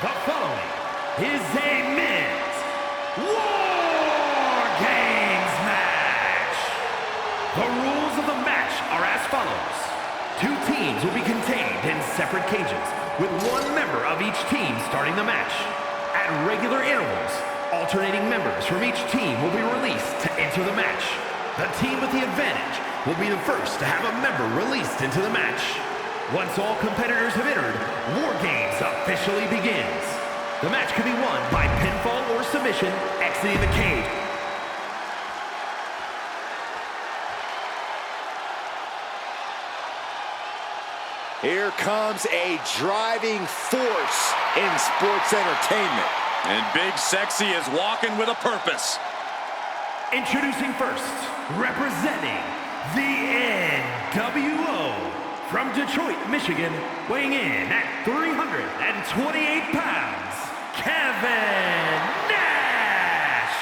The following is a men's Wargames match. The rules of the match are as follows. Two teams will be contained in separate cages, with one member of each team starting the match. At regular intervals, alternating members from each team will be released to enter the match. The team with the advantage will be the first to have a member released into the match. Once all competitors have entered, Wargames officially begins. The match can be won by pinfall or submission, exiting the cage. Here comes a driving force in sports entertainment. And Big Sexy is walking with a purpose. Introducing first, representing the NWO. From Detroit, Michigan, weighing in at 328 pounds, Kevin Nash!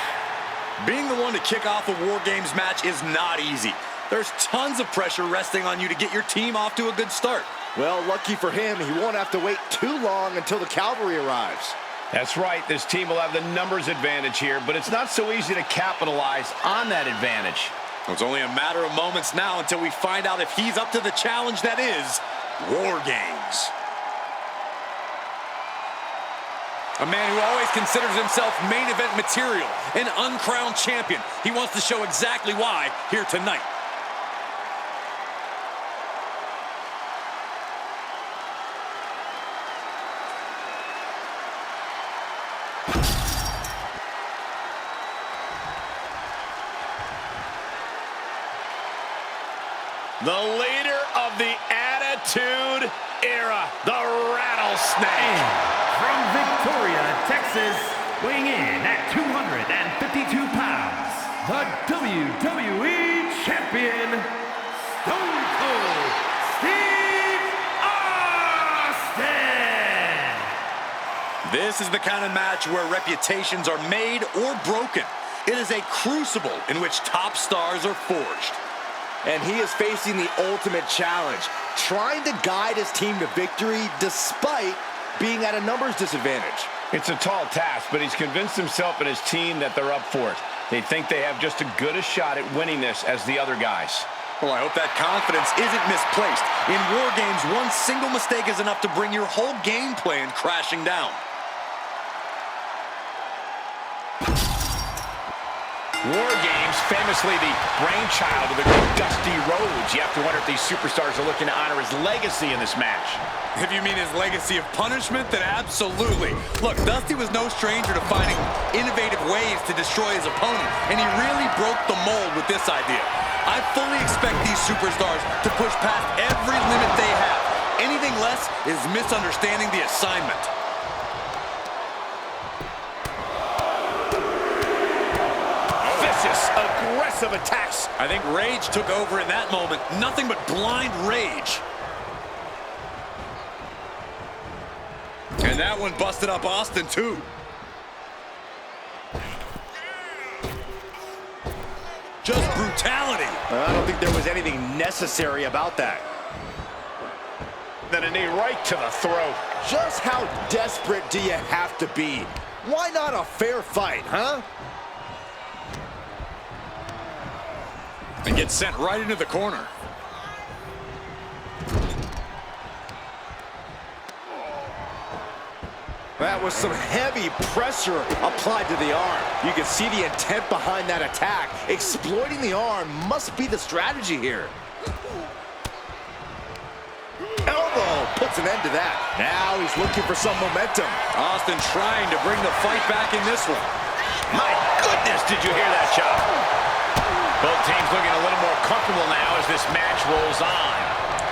Being the one to kick off a War Games match is not easy. There's tons of pressure resting on you to get your team off to a good start. Well, lucky for him, he won't have to wait too long until the cavalry arrives. That's right, this team will have the numbers advantage here, but it's not so easy to capitalize on that advantage. It's only a matter of moments now until we find out if he's up to the challenge that is War Games. A man who always considers himself main event material, an uncrowned champion. He wants to show exactly why here tonight. The leader of the Attitude Era, the Rattlesnake. And from Victoria, Texas, weighing in at 252 pounds, the WWE Champion, Stone Cold Steve Austin! This is the kind of match where reputations are made or broken. It is a crucible in which top stars are forged. And he is facing the ultimate challenge, trying to guide his team to victory despite being at a numbers disadvantage. It's a tall task, but he's convinced himself and his team that they're up for it. They think they have just as good a shot at winning this as the other guys. Well, I hope that confidence isn't misplaced. In War Games, one single mistake is enough to bring your whole game plan crashing down. War Games, famously the brainchild of the great Dusty Rhodes. You have to wonder if these superstars are looking to honor his legacy in this match. If you mean his legacy of punishment, then absolutely. Look, Dusty was no stranger to finding innovative ways to destroy his opponent, and he really broke the mold with this idea. I fully expect these superstars to push past every limit they have. Anything less is misunderstanding the assignment. Aggressive attacks. I think rage took over in that moment. Nothing but blind rage. And that one busted up Austin, too. Just brutality. I don't think there was anything necessary about that. Then a knee right to the throat. Just how desperate do you have to be? Why not a fair fight, huh? And gets sent right into the corner. That was some heavy pressure applied to the arm. You can see the intent behind that attack. Exploiting the arm must be the strategy here. Elbow puts an end to that. Now he's looking for some momentum. Austin trying to bring the fight back in this one. My goodness, did you hear that shot? Both teams looking a little more comfortable now as this match rolls on.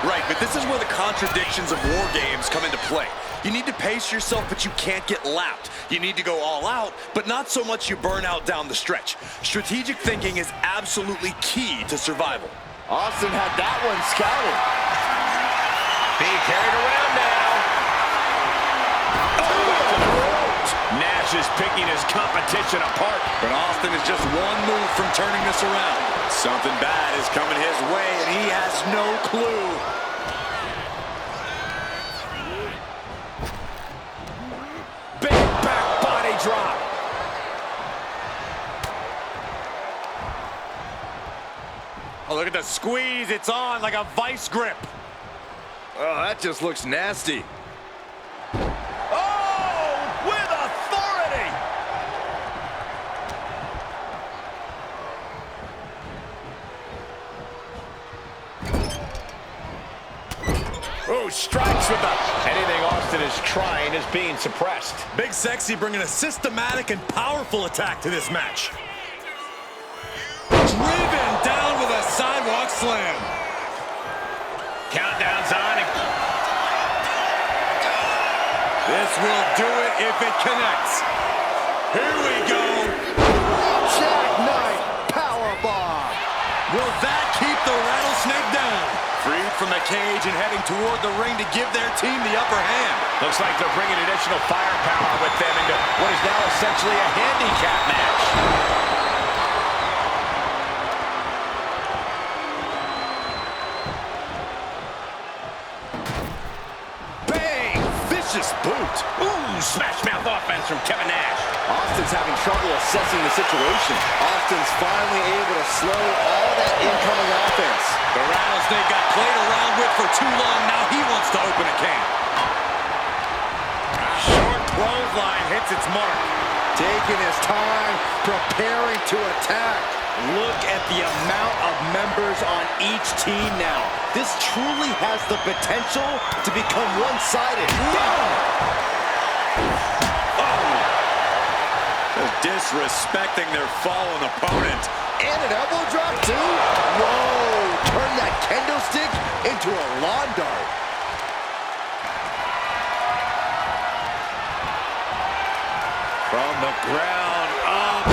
Right, but this is where the contradictions of War Games come into play. You need to pace yourself, but you can't get lapped. You need to go all out, but not so much you burn out down the stretch. Strategic thinking is absolutely key to survival. Austin had that one scouted. Being carried around now. Nash is picking his competition apart. But Austin is just one move from turning this around. Something bad is coming his way, and he has no clue. drop. Oh, look at the squeeze. It's on like a vice grip. Oh, that just looks nasty. Oh, with authority. Oh, strikes with the... Anything Austin is trying is being suppressed. Big Sexy bringing a systematic and powerful attack to this match. Driven down with a sidewalk slam. Countdown's on. This will do it if it connects. Here we go. Jackknife powerbomb. Will that keep the rattlesnake down? Freed from the cage and heading toward the ring to give their team the upper hand. Looks like they're bringing additional firepower with them into what is now essentially a handicap match. Bang! Vicious boot. Ooh, smash mouth offense from Kevin Nash. Austin's having trouble assessing the situation. Austin's finally able to slow all that incoming offense. The rattlesnake got played around with for too long. Now he wants to open a can. Short clothesline hits its mark. Taking his time, preparing to attack. Look at the amount of members on each team now. This truly has the potential to become one-sided. Disrespecting their fallen opponent. And an elbow drop, too? Whoa! Turn that kendo stick into a lawn dart. From the ground up.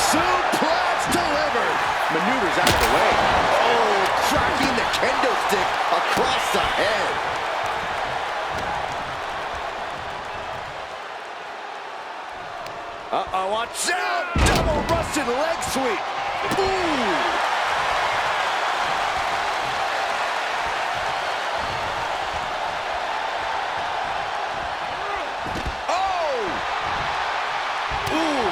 Suplex delivered. Maneuvers out of the way. Oh, cracking the kendo stick across the head. Uh-oh, watch out! Double Russian leg sweep. Ooh! Oh! Ooh!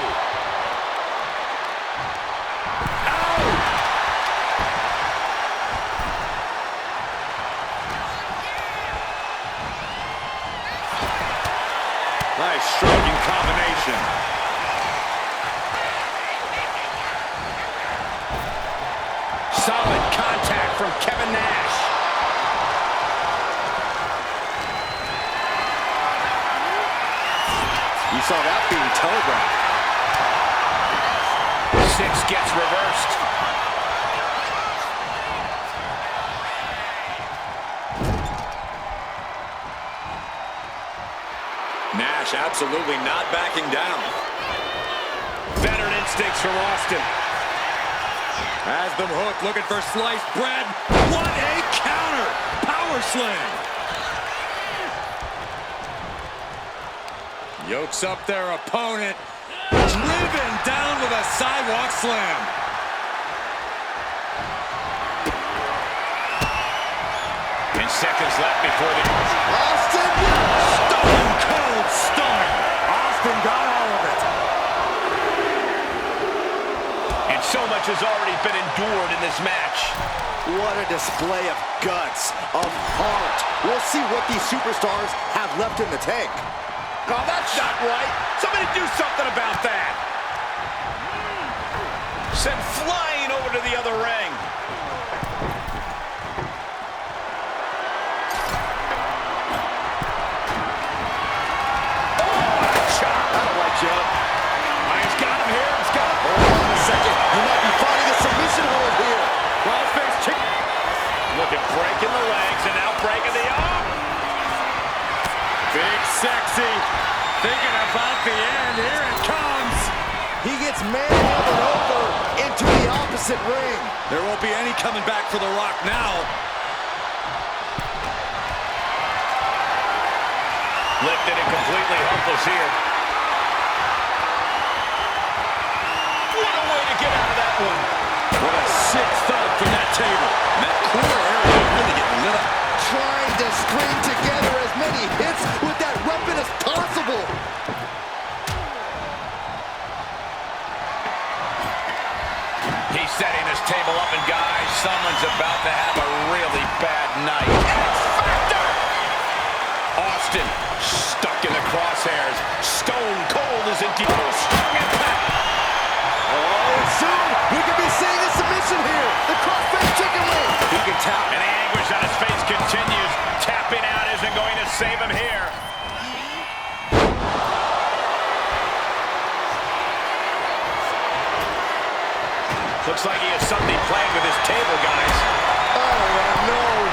Nice striking combination. Solid contact from Kevin Nash. You saw that being telegraphed. 6 gets reversed. Nash absolutely not backing down. Veteran instincts from Austin. Has them hooked, looking for sliced bread. What a counter! Power slam. Yokes up their opponent. Driven down with a sidewalk slam. 10 seconds left before the... Austin! Stone cold stunner. Austin got all of it. And so much has already been endured in this match. What a display of guts, of heart. We'll see what these superstars have left in the tank. Oh, that's not right. Somebody do something about that. Sent flying over to the other ring. Breaking the legs and now breaking the arm. Big Sexy thinking about the end. Here it comes. He gets manhandled over into the opposite ring. There won't be any coming back for The Rock now. Lifted and completely helpless here. What a way to get out of that one. What a sick thud from that table. And that corner area really getting lit up. Trying to string together as many hits with that weapon as possible. setting this table up, and guys, someone's about to have a really bad night. X-Factor! Austin stuck in the crosshairs. Stone Cold is in deep. Strong impact. Oh, soon we could be seeing a submission here. The crossface chicken wing. He can tap. And the anguish on his face continues. Tapping out isn't going to save him here. Looks like he has something planned with his table, guys. Oh, no.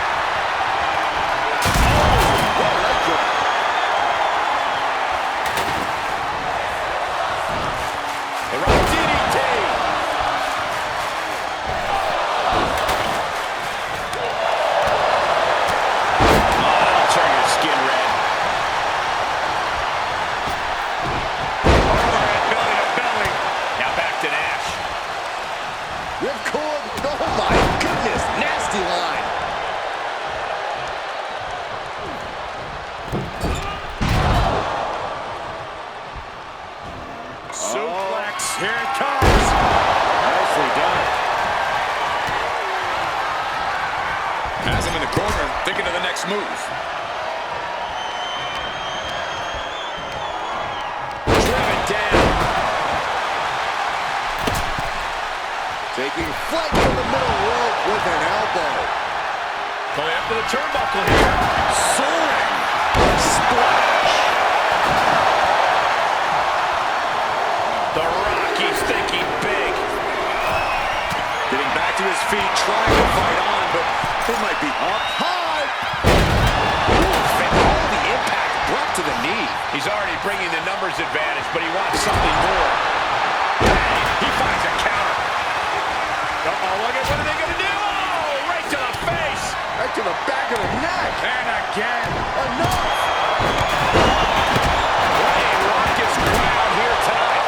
The right DDT. Oh, that'll turn your skin red. Overhead belly to belly. Now back to Nash. Ripcord. Oh, my goodness. Nasty line. Suplex. Here it comes. Nicely done. Has him in the corner, thinking of the next move. Driven down. Taking flight to the middle rope with an elbow. Going up to the turnbuckle here. Soaring. Splash. The Rock, he's thinking big. Getting back to his feet, trying to fight on, but it might be up High. Oof, and All the impact brought to the knee. he's already bringing the numbers advantage, but he wants something more. He finds a counter. Uh-oh, look at what are they going to do? Oh, right to the face. Right to the back of the neck. And again. Enough. What a raucous crowd here tonight.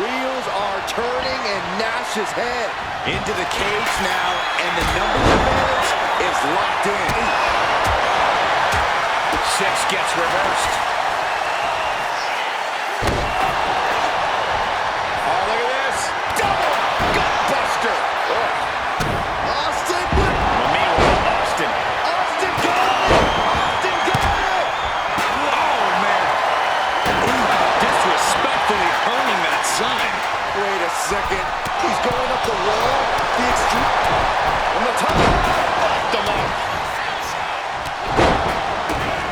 Wheels are turning in Nash's head. Into the cage now, and the numbers advantage is locked in. 6 gets reversed. Oh, look at this. Double gutbuster. Austin with Meanwhile, Austin. Austin got it. Austin got it. Oh, man. Ooh, disrespectfully earning that sign. Wait a second. He's going up the wall. The extreme. On the top. Off the mark.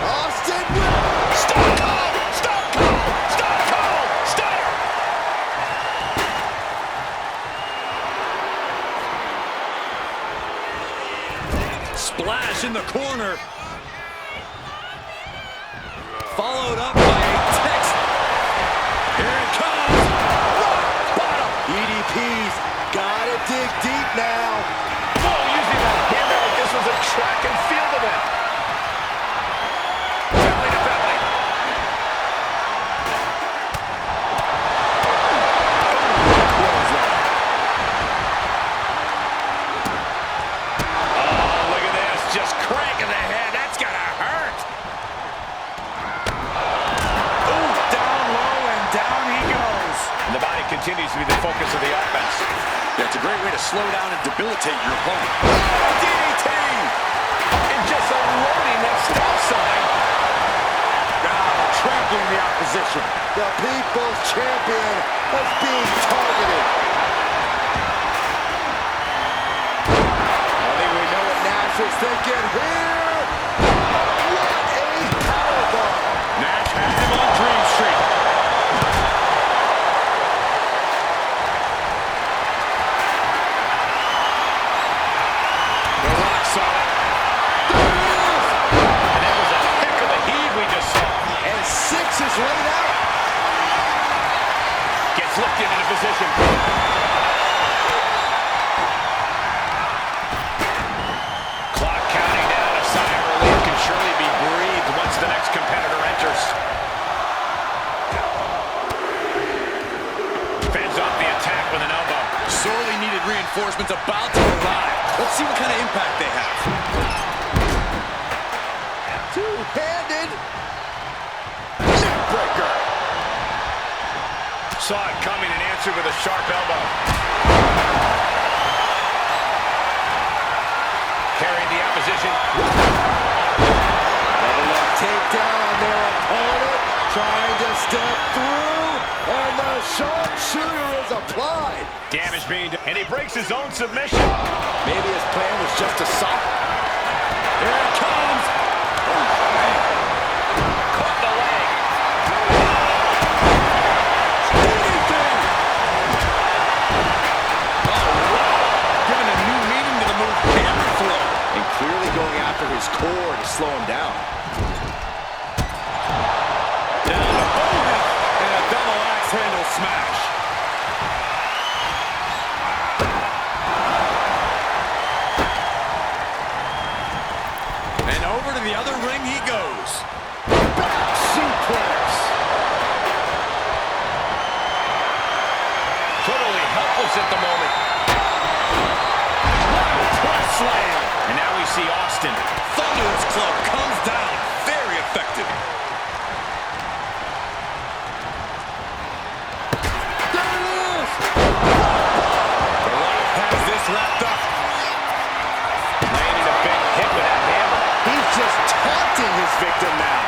Austin with Stone Cold! Stone Cold! Stone Cold! Stunner! Splash in the corner. Followed up by a text. Here it comes. rock bottom. EDP's gotta dig deep now. Oh, using that hammer like this was a track and field event. Belly to belly. Oh, look at this. Just cranking the head. That's gonna hurt. Ooh, down low and down he goes. And the body continues to be the focus of the offense. That's a great way to slow down and debilitate your opponent. DDT! And just unloading that stop sign. Trampling the opposition. The people's champion is being targeted. I think we know what Nash is thinking here. What a powerbomb. Nash has him on Dream Street. The Rock saw it. And that was a heck of a heave we just saw. And 6 is laid out. Gets lifted into position. Clock counting down. A sigh of relief can surely be breathed once the next competitor enters. Fends off the attack with an elbow. Sorely needed reinforcements about to arrive. Let's see what kind of impact they have. Two-handed neckbreaker. saw it coming and answered with a sharp elbow. Carrying the opposition. Double up takedown on their opponent. Trying to step through. And the sharpshooter is applied. Damage being done. And he breaks his own submission. Maybe his plan was just to stop. Here it comes. Caught the leg. Giving a new meaning to the move. Hammer throw. And clearly going after his core to slow him down. Down to Hogan. And a double axe handle smash. And over to the other ring he goes. Back suplex. Totally helpless at the moment. Press slam. And now we see Austin. Thunderous club comes down. Very effective. There it is. The Rock has this wrapped up. Landing a big hit with that hammer. He's just taunting his victim now.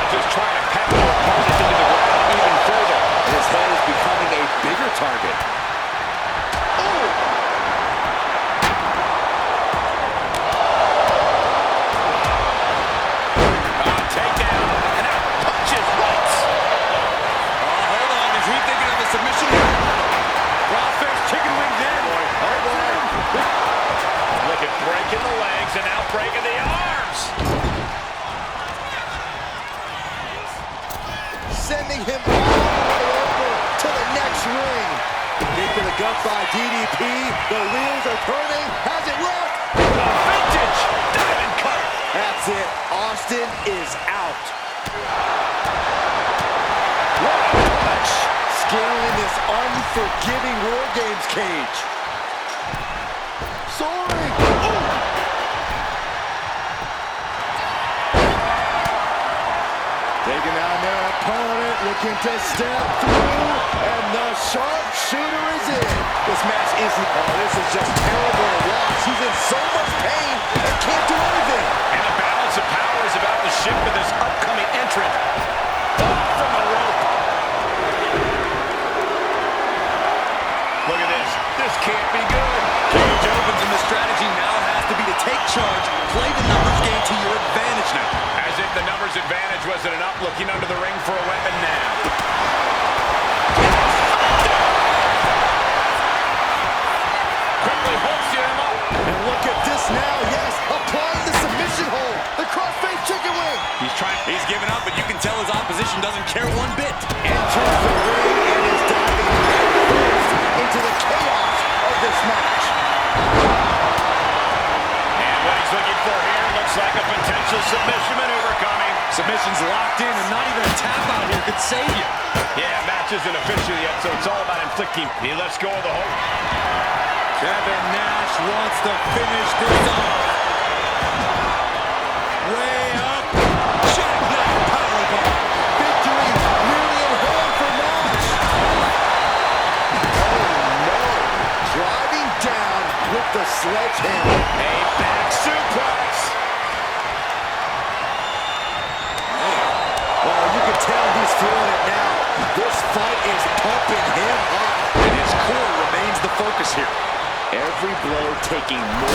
Just trying to pound their opponent into the ground even further. His head is becoming a bigger target. Takedown. And now punches once. Hold on. Is he thinking of a submission here? Crossface chicken wings in. Hold on. Look at breaking the legs and now breaking the arms. Sending him all the way over to the next ring. Kick to the gut by DDP. The wheels are turning. Has it worked? The vintage diamond cut. That's it. Austin is out. What a punch. Scaling this unforgiving Wargames cage. Soaring. Ooh. Taking down their opponent, looking to step through, and the sharpshooter is in. This match isn't, this is just terrible to watch. He's in so much pain and can't do anything. And the balance of power is about to shift with this upcoming entrant. Up from the rope. Look at this. This can't be good. Cage opens and the strategy now has to be to take charge, play the numbers game to your advantage now. As if the numbers advantage wasn't enough, looking under the ring for a weapon now. Quickly hooks him up. And look at this now, yes, applying the submission hold. The crossface chicken wing. He's giving up, but you can tell his opposition doesn't care one bit. Enters the ring and is diving headfirst into the chaos of this match. And what he's looking for here looks like a potential submission maneuver coming. Submission's locked in, and not even a tap out here could save you. Yeah, match isn't official yet, so it's all about inflicting. He lets go of the hold. Kevin Nash wants to finish this off. Way up. Jackknife powerbomb. Victory nearly in hand for Nash. Oh no. Driving down with the sledgehammer. A back suplex. Oh, you can tell he's feeling it now. This fight is pumping him up. And his core remains the focus here. Every blow taking more.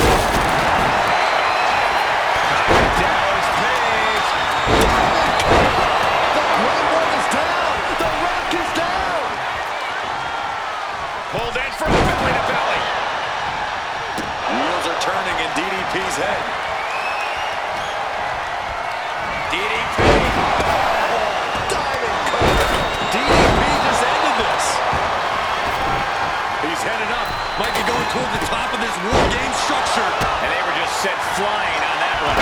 Dallas Page. The Great One is down. The Rock is down. Pulled in from belly to belly. Wheels are turning in DDP's head. DDP. Diving cover. DDP just ended this. He's headed up. Might be going toward the top of this War Game structure. And they were just sent flying on that one.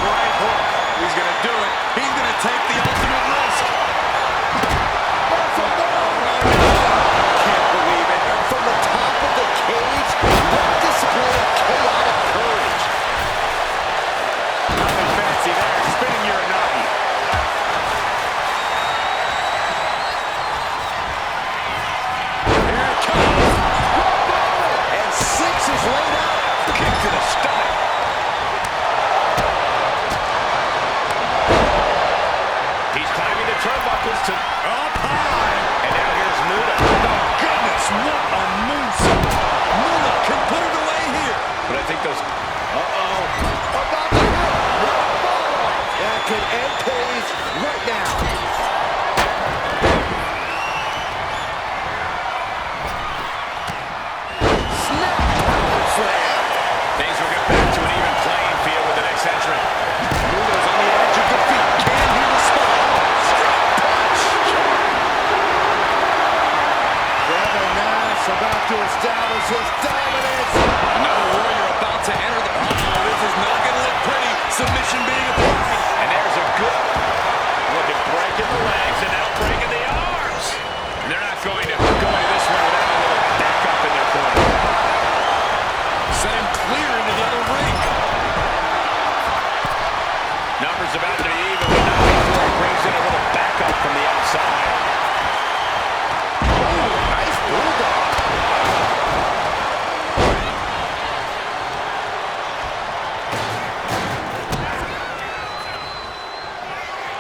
Right hook. He's going to do it. He's going to take the ultimate risk. Can't believe it. From the top of the cage, what display of chaotic courage. Nothing fancy there. Spinning Uranagi. focus to up high. And now here's Muda. Oh, goodness, what a moonsault. Muda can put it away here. But I think those... Uh-oh. About to hit. That can end Page right now. Snap. Slam. Things will get back to an even playing field with the next entrant. Muda's on the edge of defeat. Can he respond? Straight punch. Kevin Nash about to establish his dominance. Another warrior about to enter the... Oh, this is not going to look pretty. Submission being applied. And there's a good look at breaking the legs and now breaking the arms. And they're not going to go into this one without a little backup in their corner. Send him clear into the other ring. Numbers about to be even, but not before he brings in a little backup from the outside. Oh, nice bulldog.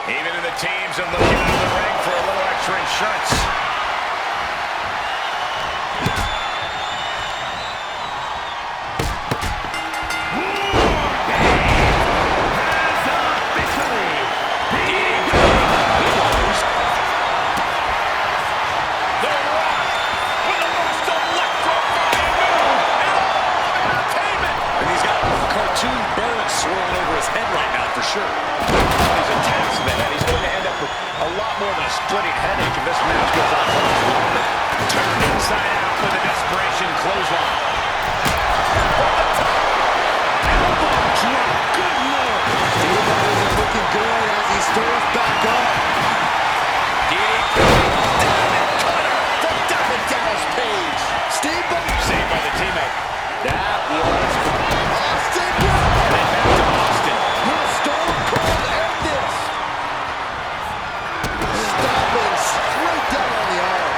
Even in the teams are looking out of the ring for a little extra insurance. And he's got cartoon birds swirling over his head right now for sure. These attacks, man, he's going to end up with a lot more than a splitting headache if this match goes on for much longer. Turned inside out with a desperation clothesline. Elbow drop. Good lord. Steve isn't looking good as he stirs back up. Diamond cutter from Diamond Dallas Page. Steve Saved by the teammate. That was Austin. Then back to Austin. Will Stone Cold end this? Stomping straight down on the arm.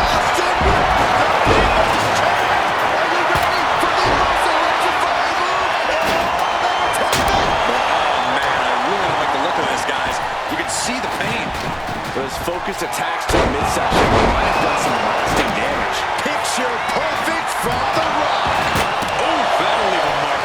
Austin with the People's Chamber. Are you ready for the most electrifying move in all of entertainment? Oh, man, I really like the look of this, guys. You can see the pain. Those focused attacks to the midsection might have done some lasting damage. Picture perfect from The Rock. Oh, that'll leave a mark.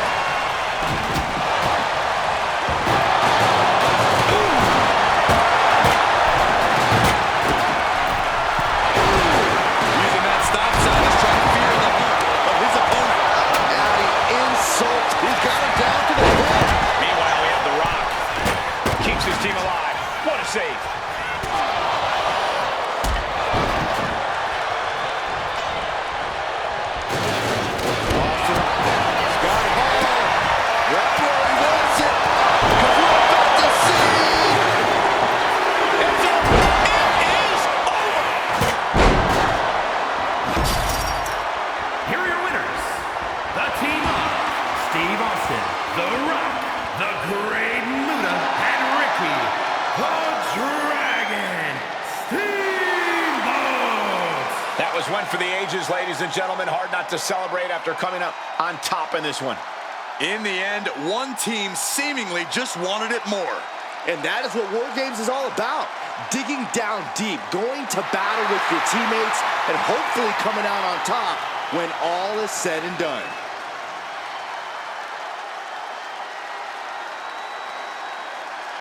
Using that stop sign to try to fear the heart of his opponent. Adding insult. He's got him down to the floor. Meanwhile, we have The Rock. Keeps his team alive. What a save. Scott Hall. Right where he wants it. 'Cause we're about to see. It's over. It is over. Here are your winners. The team of Steve Austin, The Rock, The Great Muta, and Ricky, the Dragon Steamboat. That was one for the ages, ladies and gentlemen. Hard not to celebrate after coming up on top in this one. In the end, one team seemingly just wanted it more. And that is what Wargames is all about. Digging down deep, going to battle with your teammates, and hopefully coming out on top when all is said and done.